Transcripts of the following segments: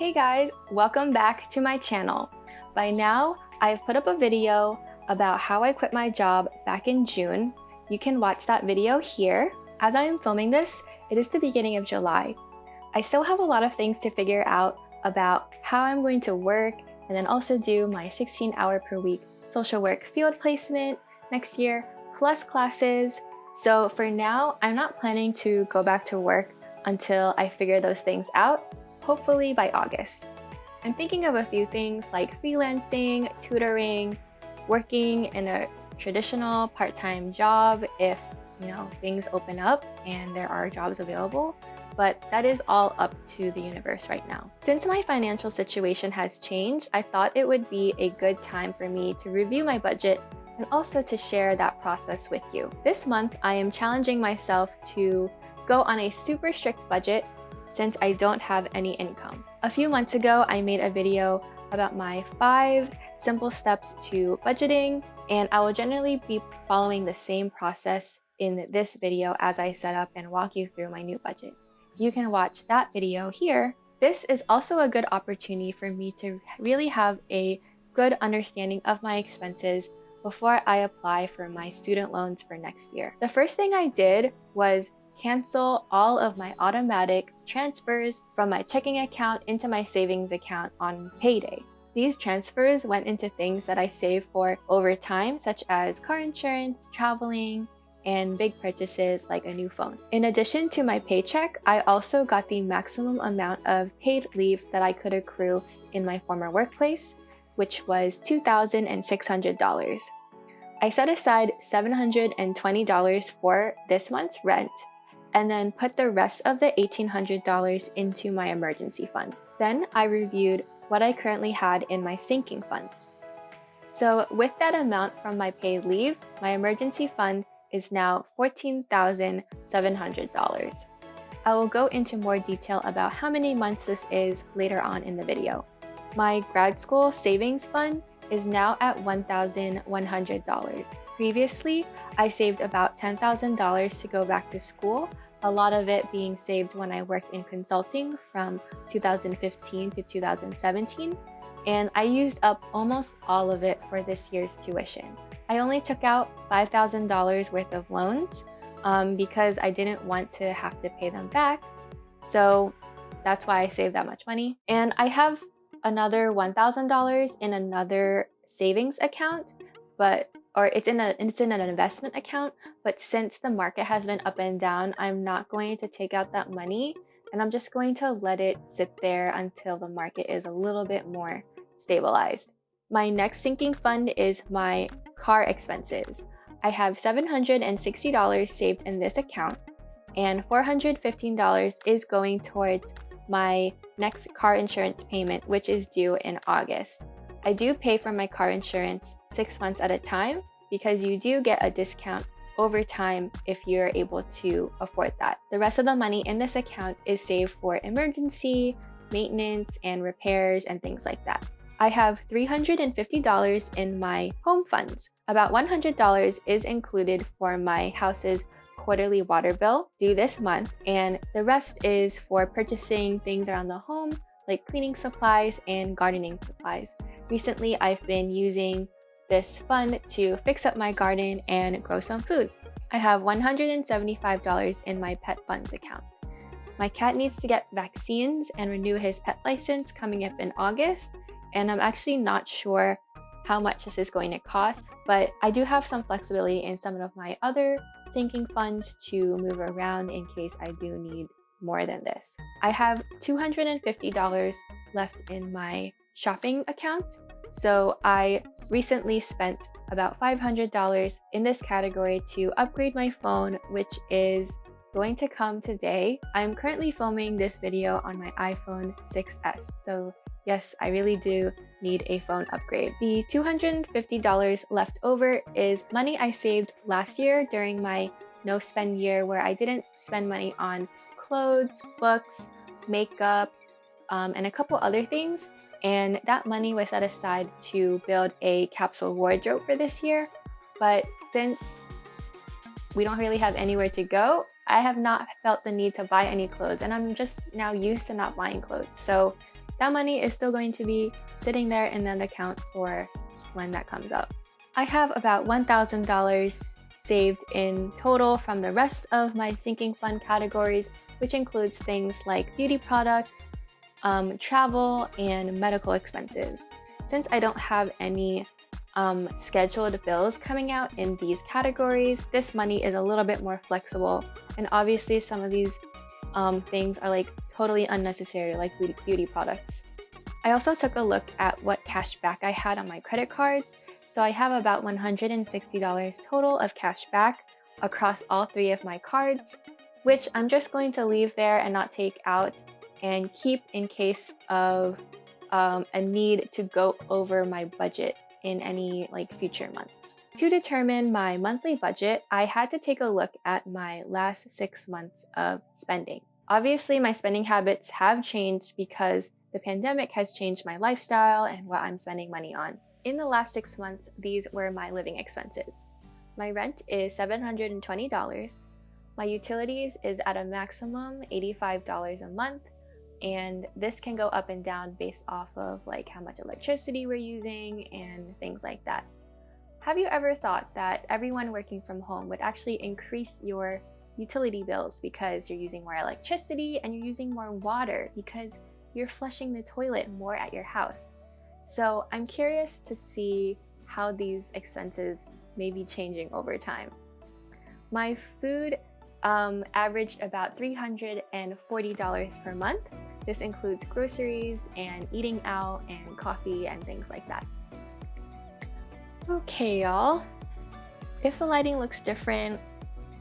Hey guys, welcome back to my channel. By now, I've put up a video about how I quit my job back in June. You can watch that video here. As I am filming this, it is the beginning of July. I still have a lot of things to figure out about how I'm going to work and then also do my 16-hour per week social work field placement next year, plus classes. So for now, I'm not planning to go back to work until I figure those things out, hopefully by August. I'm thinking of a few things like freelancing, tutoring, working in a traditional part-time job if things open up and there are jobs available, but that is all up to the universe right now. Since my financial situation has changed, I thought it would be a good time for me to review my budget and also to share that process with you. This month, I am challenging myself to go on a super strict budget since I don't have any income. A few months ago, I made a video about my 5 simple steps to budgeting, and I will generally be following the same process in this video as I set up and walk you through my new budget. You can watch that video here. This is also a good opportunity for me to really have a good understanding of my expenses before I apply for my student loans for next year. The first thing I did was cancel all of my automatic transfers from my checking account into my savings account on payday. These transfers went into things that I save for over time, such as car insurance, traveling, and big purchases like a new phone. In addition to my paycheck, I also got the maximum amount of paid leave that I could accrue in my former workplace, which was $2,600. I set aside $720 for this month's rent and then put the rest of the $1,800 into my emergency fund. Then I reviewed what I currently had in my sinking funds. So with that amount from my paid leave, my emergency fund is now $14,700. I will go into more detail about how many months this is later on in the video. My grad school savings fund is now at $1,100. Previously, I saved about $10,000 to go back to school, a lot of it being saved when I worked in consulting from 2015 to 2017, and I used up almost all of it for this year's tuition. I only took out $5,000 worth of loans because I didn't want to have to pay them back, so that's why I saved that much money. And I have another $1,000 in another savings account, it's in an investment account, but since the market has been up and down, I'm not going to take out that money, and I'm just going to let it sit there until the market is a little bit more stabilized. My next sinking fund is my car expenses. I have $760 saved in this account, and $415 is going towards my next car insurance payment, which is due in August. I do pay for my car insurance 6 months at a time because you do get a discount over time if you're able to afford that. The rest of the money in this account is saved for emergency, maintenance, and repairs and things like that. I have $350 in my home funds. About $100 is included for my house's quarterly water bill due this month, and the rest is for purchasing things around the home like cleaning supplies and gardening supplies. Recently, I've been using this fund to fix up my garden and grow some food. I have $175 in my pet funds account. My cat needs to get vaccines and renew his pet license coming up in August, and I'm actually not sure how much this is going to cost, but I do have some flexibility in some of my other sinking funds to move around in case I do need more than this. I have $250 left in my shopping account, so I recently spent about $500 in this category to upgrade my phone, which is going to come today. I'm currently filming this video on my iPhone 6s, so yes, I really do need a phone upgrade. The $250 left over is money I saved last year during my no-spend year where I didn't spend money on clothes, books, makeup, and a couple other things. And that money was set aside to build a capsule wardrobe for this year. But since we don't really have anywhere to go, I have not felt the need to buy any clothes, and I'm just now used to not buying clothes. So that money is still going to be sitting there in that account for when that comes up. I have about $1,000 saved in total from the rest of my sinking fund categories, which includes things like beauty products, travel, and medical expenses. Since I don't have any scheduled bills coming out in these categories, this money is a little bit more flexible, and obviously some of these things are like totally unnecessary, like beauty products. I also took a look at what cash back I had on my credit cards. So I have about $160 total of cash back across all 3 of my cards, which I'm just going to leave there and not take out and keep in case of a need to go over my budget in any future months. To determine my monthly budget, I had to take a look at my last 6 months of spending. Obviously, my spending habits have changed because the pandemic has changed my lifestyle and what I'm spending money on. In the last 6 months, these were my living expenses. My rent is $720. My utilities is at a maximum $85 a month, and this can go up and down based off of how much electricity we're using and things like that. Have you ever thought that everyone working from home would actually increase your utility bills because you're using more electricity and you're using more water because you're flushing the toilet more at your house? So I'm curious to see how these expenses may be changing over time. My food averaged about $340 per month. This includes groceries and eating out and coffee and things like that. Okay, y'all. If the lighting looks different,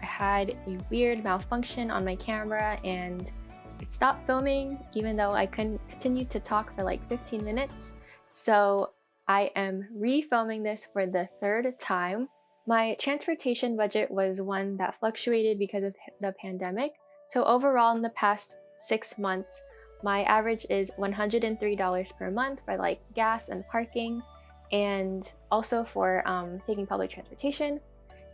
I had a weird malfunction on my camera and it stopped filming even though I continued to talk for 15 minutes. So I am re-filming this for the 3rd time. My transportation budget was one that fluctuated because of the pandemic. So overall, in the past 6 months, my average is $103 per month for gas and parking, and also for taking public transportation.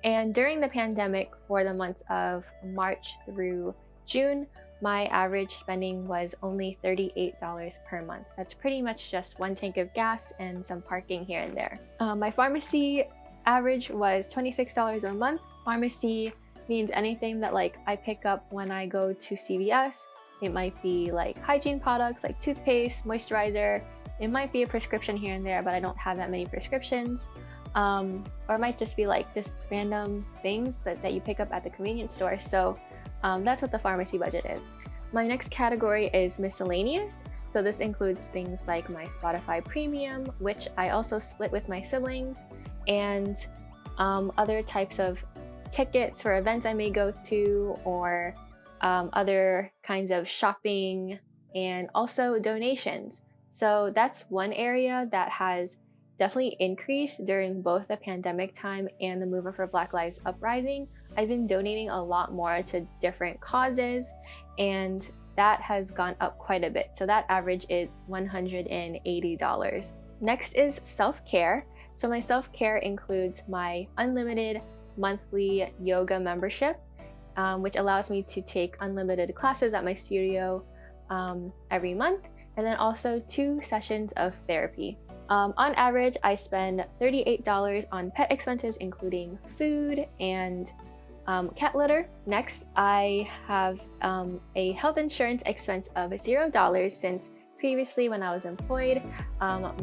And during the pandemic, for the months of March through June, my average spending was only $38 per month. That's pretty much just 1 tank of gas and some parking here and there. My pharmacy average was $26 a month. Pharmacy means anything that I pick up when I go to CVS. It might be hygiene products like toothpaste, moisturizer. It might be a prescription here and there, but I don't have that many prescriptions. Or it might just be just random things that you pick up at the convenience store. So that's what the pharmacy budget is. My next category is miscellaneous. So this includes things like my Spotify Premium, which I also split with my siblings, and other types of tickets for events I may go to, or other kinds of shopping, and also donations. So that's one area that has definitely increased during both the pandemic time and the movement for Black Lives Uprising. I've been donating a lot more to different causes, and that has gone up quite a bit. So that average is $180. Next is self-care. So my self-care includes my unlimited monthly yoga membership, which allows me to take unlimited classes at my studio every month, and then also 2 sessions of therapy. On average, I spend $38 on pet expenses, including food and cat litter. Next, I have a health insurance expense of $0 since previously when I was employed,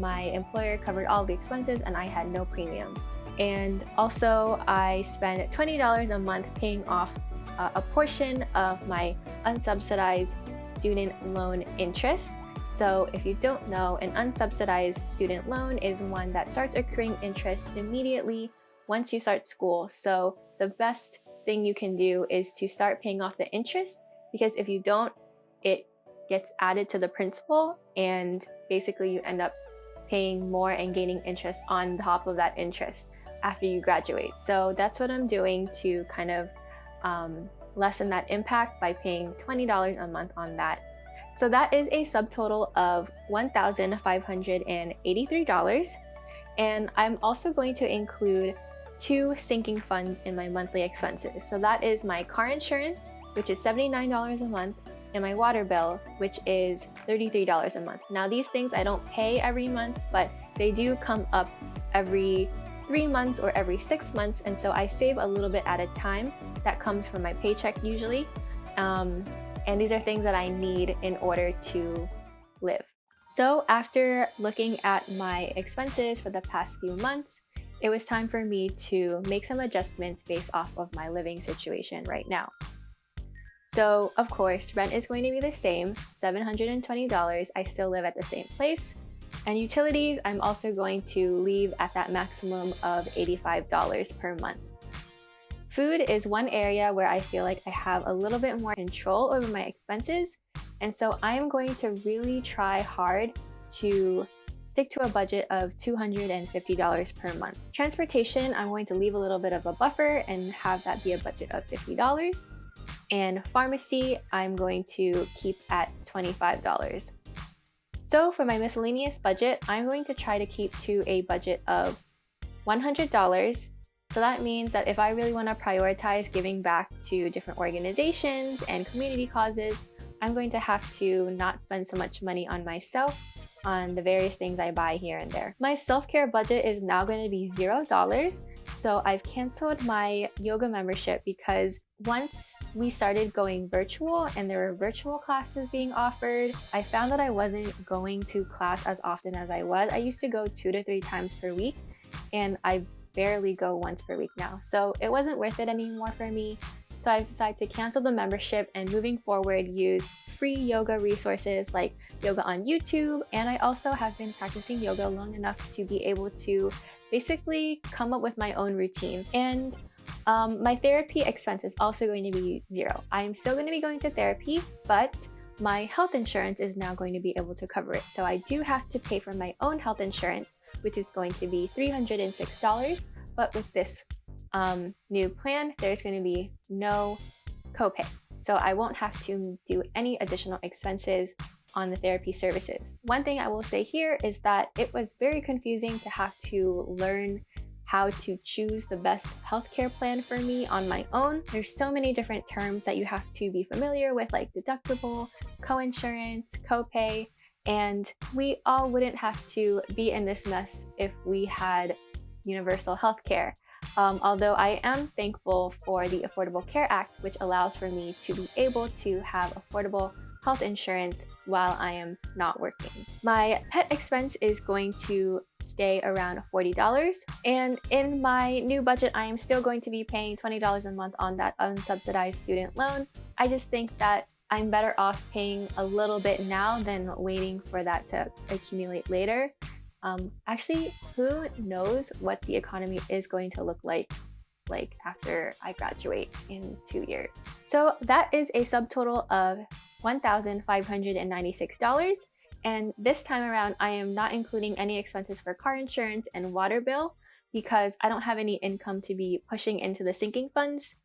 my employer covered all the expenses and I had no premium. And also I spend $20 a month paying off a portion of my unsubsidized student loan interest. So if you don't know, an unsubsidized student loan is one that starts accruing interest immediately once you start school. So the best thing you can do is to start paying off the interest, because if you don't, it gets added to the principal and basically you end up paying more and gaining interest on top of that interest after you graduate. So that's what I'm doing to kind of lessen that impact by paying $20 a month on that. So that is a subtotal of $1,583. And I'm also going to include 2 sinking funds in my monthly expenses. So that is my car insurance, which is $79 a month, and my water bill, which is $33 a month. Now these things I don't pay every month, but they do come up every 3 months or every 6 months, and so I save a little bit at a time. That comes from my paycheck usually, and these are things that I need in order to live. So after looking at my expenses for the past few months, it was time for me to make some adjustments based off of my living situation right now. So of course, rent is going to be the same, $720. I still live at the same place. And utilities, I'm also going to leave at that maximum of $85 per month. Food is one area where I feel like I have a little bit more control over my expenses. And so I'm going to really try hard to stick to a budget of $250 per month. Transportation, I'm going to leave a little bit of a buffer and have that be a budget of $50. And pharmacy, I'm going to keep at $25. So for my miscellaneous budget, I'm going to try to keep to a budget of $100. So that means that if I really want to prioritize giving back to different organizations and community causes, I'm going to have to not spend so much money on myself on the various things I buy here and there. My self-care budget is now going to be $0. So I've canceled my yoga membership because once we started going virtual and there were virtual classes being offered, I found that I wasn't going to class as often as I was. I used to go 2 to 3 times per week, and I barely go once per week now. So it wasn't worth it anymore for me. So I decided to cancel the membership and moving forward use free yoga resources like yoga on YouTube. And I also have been practicing yoga long enough to be able to basically come up with my own routine. And my therapy expense is also going to be $0. I'm still going to be going to therapy, but my health insurance is now going to be able to cover it. So I do have to pay for my own health insurance, which is going to be $306. But with this new plan, there's going to be no copay. So I won't have to do any additional expenses on the therapy services. One thing I will say here is that it was very confusing to have to learn how to choose the best healthcare plan for me on my own. There's so many different terms that you have to be familiar with, like deductible, coinsurance, copay, and we all wouldn't have to be in this mess if we had universal healthcare. Although I am thankful for the Affordable Care Act, which allows for me to be able to have affordable health insurance while I am not working. My pet expense is going to stay around $40. And in my new budget, I am still going to be paying $20 a month on that unsubsidized student loan. I just think that I'm better off paying a little bit now than waiting for that to accumulate later. Actually, who knows what the economy is going to look like after I graduate in 2 years. So that is a subtotal of $1,596. And this time around, I am not including any expenses for car insurance and water bill because I don't have any income to be pushing into the sinking funds.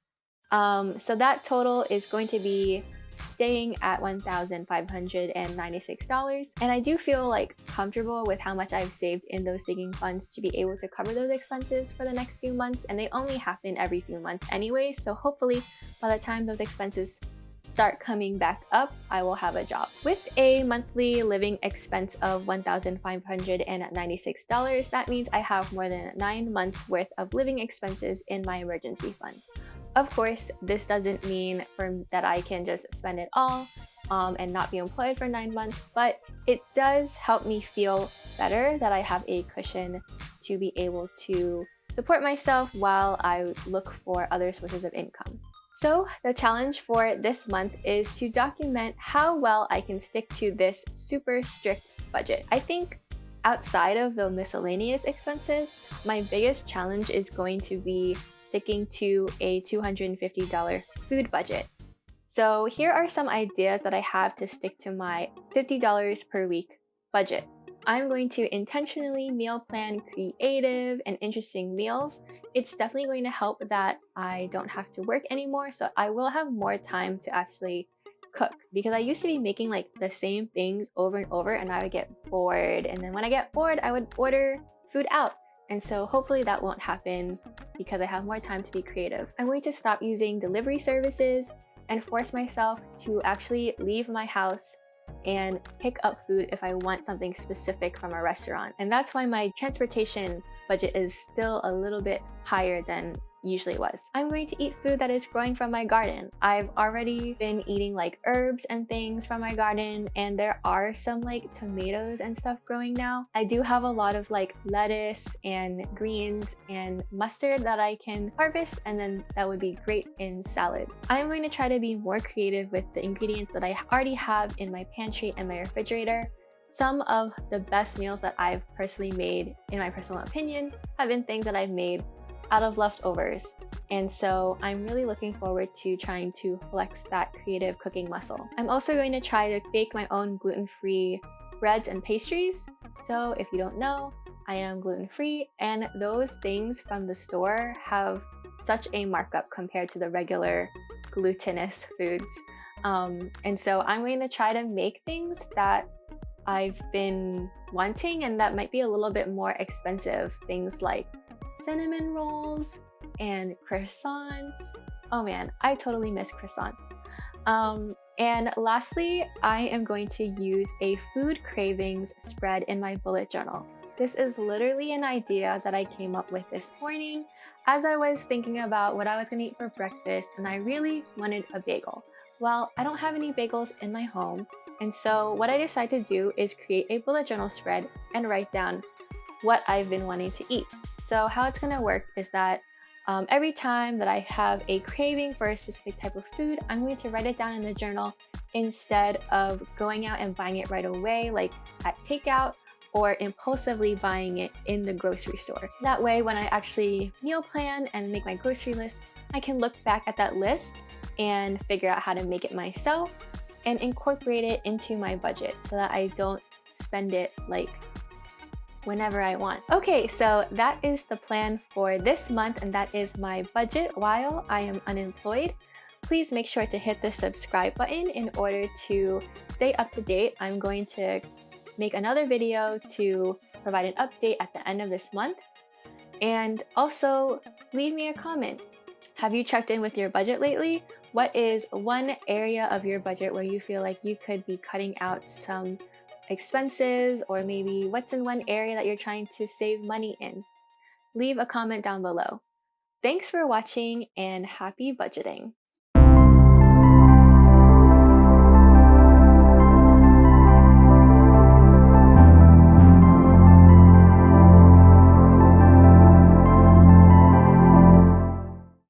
So that total is going to be staying at $1,596. And I do feel like comfortable with how much I've saved in those sinking funds to be able to cover those expenses for the next few months. And they only happen every few months anyway. So hopefully by the time those expenses start coming back up, I will have a job. With a monthly living expense of $1,596, that means I have more than 9 months worth of living expenses in my emergency fund. Of course, this doesn't mean that I can just spend it all and not be employed for 9 months, but it does help me feel better that I have a cushion to be able to support myself while I look for other sources of income. So the challenge for this month is to document how well I can stick to this super strict budget. I think outside of the miscellaneous expenses, my biggest challenge is going to be sticking to a $250 food budget. So here are some ideas that I have to stick to my $50 per week budget. I'm going to intentionally meal plan creative and interesting meals. It's definitely going to help that I don't have to work anymore, so I will have more time to actually cook, because I used to be making like the same things over and over and I would get bored, and then when I get bored I would order food out. And so hopefully that won't happen because I have more time to be creative. I'm going to stop using delivery services and force myself to actually leave my house and pick up food if I want something specific from a restaurant. And that's why my transportation budget is still a little bit higher than usually was. I'm going to eat food that is growing from my garden. I've already been eating like herbs and things from my garden, and there are some like tomatoes and stuff growing now. I do have a lot of like lettuce and greens and mustard that I can harvest, and then that would be great in salads. I'm going to try to be more creative with the ingredients that I already have in my pantry and my refrigerator. Some of the best meals that I've personally made, in my personal opinion, have been things that I've made out of leftovers. And so I'm really looking forward to trying to flex that creative cooking muscle. I'm also going to try to bake my own gluten-free breads and pastries. So if you don't know, I am gluten-free, and those things from the store have such a markup compared to the regular glutinous foods. And so I'm going to try to make things that I've been wanting and that might be a little bit more expensive. Things like cinnamon rolls and croissants. Oh man, I totally miss croissants. And lastly, I am going to use a food cravings spread in my bullet journal. This is literally an idea that I came up with this morning as I was thinking about what I was going to eat for breakfast, and I really wanted a bagel. Well, I don't have any bagels in my home, and so what I decided to do is create a bullet journal spread and write down what I've been wanting to eat. So how it's gonna work is that every time that I have a craving for a specific type of food, I'm going to write it down in the journal instead of going out and buying it right away, like at takeout, or impulsively buying it in the grocery store. That way, when I actually meal plan and make my grocery list, I can look back at that list and figure out how to make it myself and incorporate it into my budget so that I don't spend it like whenever I want. Okay, so that is the plan for this month, and that is my budget while I am unemployed. Please make sure to hit the subscribe button in order to stay up to date. I'm going to make another video to provide an update at the end of this month. And also leave me a comment. Have you checked in with your budget lately? What is one area of your budget where you feel like you could be cutting out some expenses, or maybe what's in one area that you're trying to save money in? Leave a comment down below. Thanks for watching and happy budgeting.